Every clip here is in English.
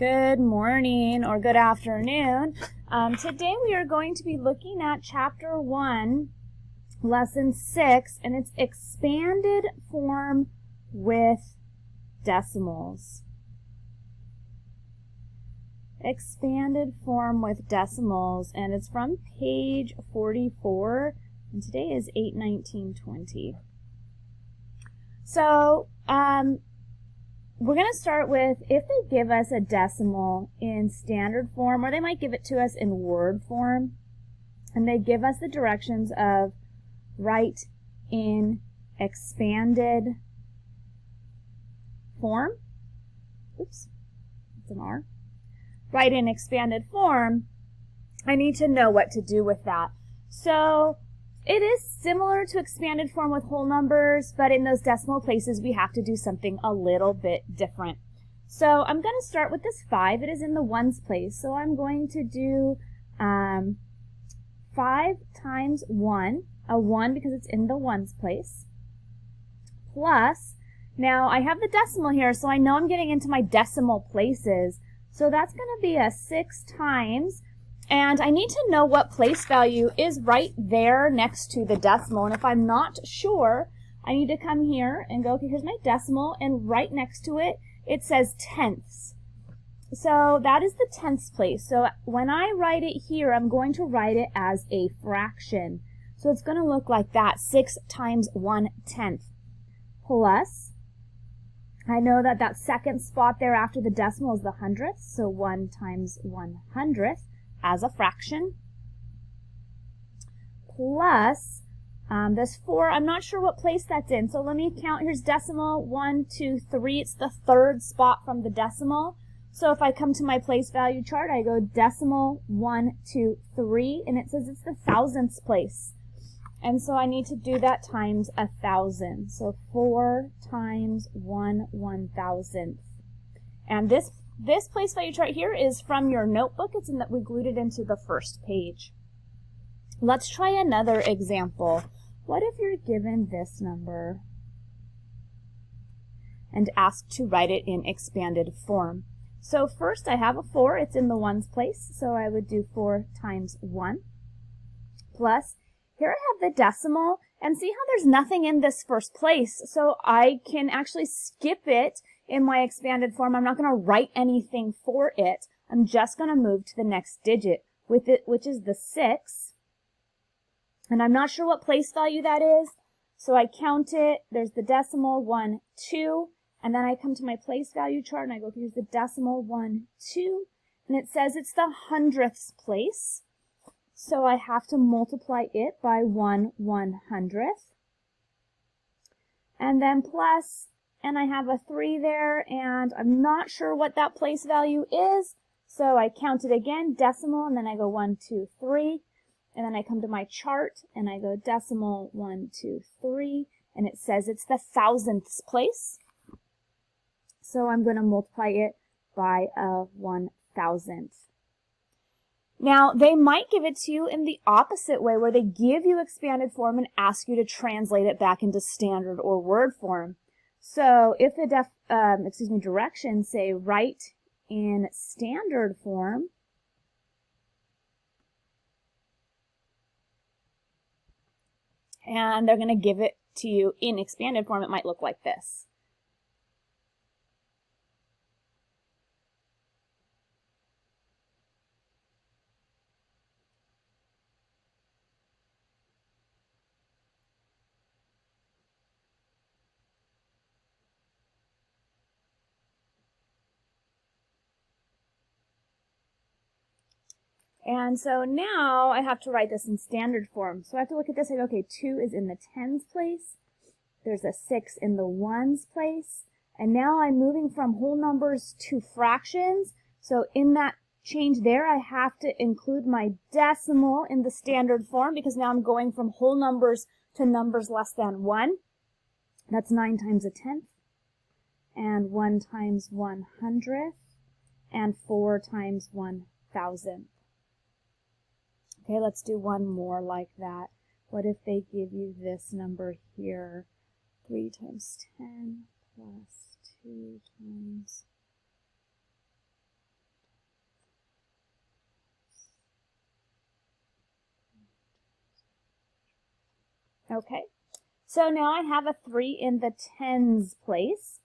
Good morning or good afternoon. Today we are going to be looking at Chapter 1, Lesson 6, and it's expanded form with decimals. Expanded form with decimals, and it's from page 44, and today is 8/19/20. So, we're going to start with if they give us a decimal in standard form, or they might give it to us in word form, and they give us the directions of write in expanded form. Oops, it's an R. Write in expanded form, I need to know what to do with that. So it is similar to expanded form with whole numbers, but in those decimal places we have to do something a little bit different. So I'm going to start with this 5. It is in the ones place, so I'm going to do 5 times 1, a 1 because it's in the ones place, plus, now I have the decimal here, so I know I'm getting into my decimal places, so that's going to be a 6 times, and I need to know what place value is right there next to the decimal. And if I'm not sure, I need to come here and go, okay, here's my decimal, and right next to it, it says tenths. So that is the tenths place. So when I write it here, I'm going to write it as a fraction. So it's going to look like that, 6 times 1/10. Plus, I know that that second spot there after the decimal is the hundredth, so 1 times 1/100th. As a fraction, plus this 4, I'm not sure what place that's in, so let me count. Here's decimal, 1, 2, 3, it's the third spot from the decimal. So if I come to my place value chart, I go decimal 1, 2, 3, and it says it's the thousandths place. And so I need to do that times 1,000. So 4 times 1/1000th. And this place value chart here is from your notebook. It's in that we glued it into the first page. Let's try another example. What if you're given this number and asked to write it in expanded form? So first I have a 4. It's in the ones place, so I would do 4 times 1. Plus, here I have the decimal, and see how there's nothing in this first place, so I can actually skip it in my expanded form. I'm not going to write anything for it. I'm just going to move to the next digit with it, which is the 6. And I'm not sure what place value that is, so I count it. There's the decimal 1, 2, and then I come to my place value chart and I go, here's the decimal 1, 2, and it says it's the hundredths place. So I have to multiply it by 1/100th. And then plus, and I have a 3 there, and I'm not sure what that place value is, so I count it again, decimal, and then I go 1, 2, 3, and then I come to my chart, and I go decimal 1, 2, 3, and it says it's the thousandths place, so I'm going to multiply it by a 1,000th. Now, they might give it to you in the opposite way, where they give you expanded form and ask you to translate it back into standard or word form. So if the directions say write in standard form, and they're going to give it to you in expanded form, it might look like this. And so now I have to write this in standard form. So I have to look at this and go, okay, 2 is in the tens place. There's a 6 in the ones place. And now I'm moving from whole numbers to fractions. So in that change there, I have to include my decimal in the standard form because now I'm going from whole numbers to numbers less than 1. That's 9 times 1/10, and 1 times 1/100th, and 4 times 1,000th. Okay, let's do one more like that. What if they give you this number here? 3 times 10 plus 2 times Okay, so now I have a 3 in the tens place.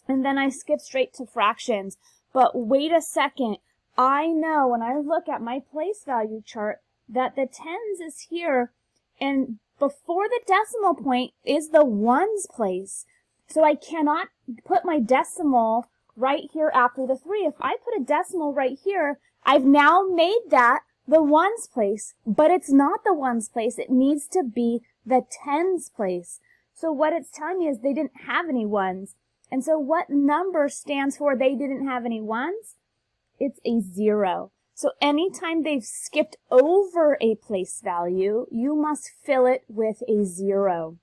And then I skip straight to fractions. But wait a second. I know when I look at my place value chart that the tens is here, and before the decimal point is the ones place. So I cannot put my decimal right here after the 3. If I put a decimal right here, I've now made that the ones place, but it's not the ones place. It needs to be the tens place. So what it's telling me is they didn't have any ones. And so what number stands for they didn't have any ones? It's a 0. So anytime they've skipped over a place value, you must fill it with a 0.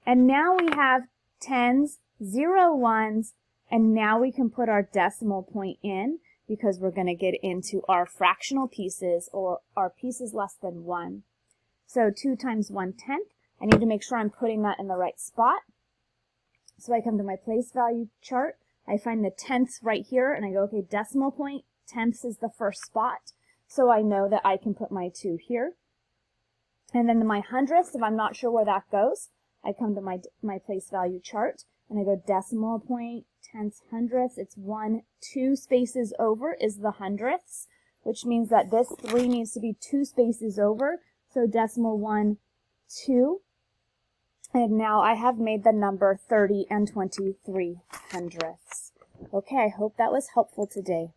And now we have tens, 0 ones, and now we can put our decimal point in because we're going to get into our fractional pieces or our pieces less than 1. So 2 times 1/10, I need to make sure I'm putting that in the right spot. So I come to my place value chart, I find the tenths right here, and I go, okay, decimal point, tenths is the first spot. So I know that I can put my 2 here. And then my hundredths, if I'm not sure where that goes, I come to my place value chart, and I go decimal point, tenths, hundredths. It's 1, 2 spaces over is the hundredths, which means that this 3 needs to be 2 spaces over. So decimal 1, 2. And now I have made the number 30 and 23 hundredths. Okay, I hope that was helpful today.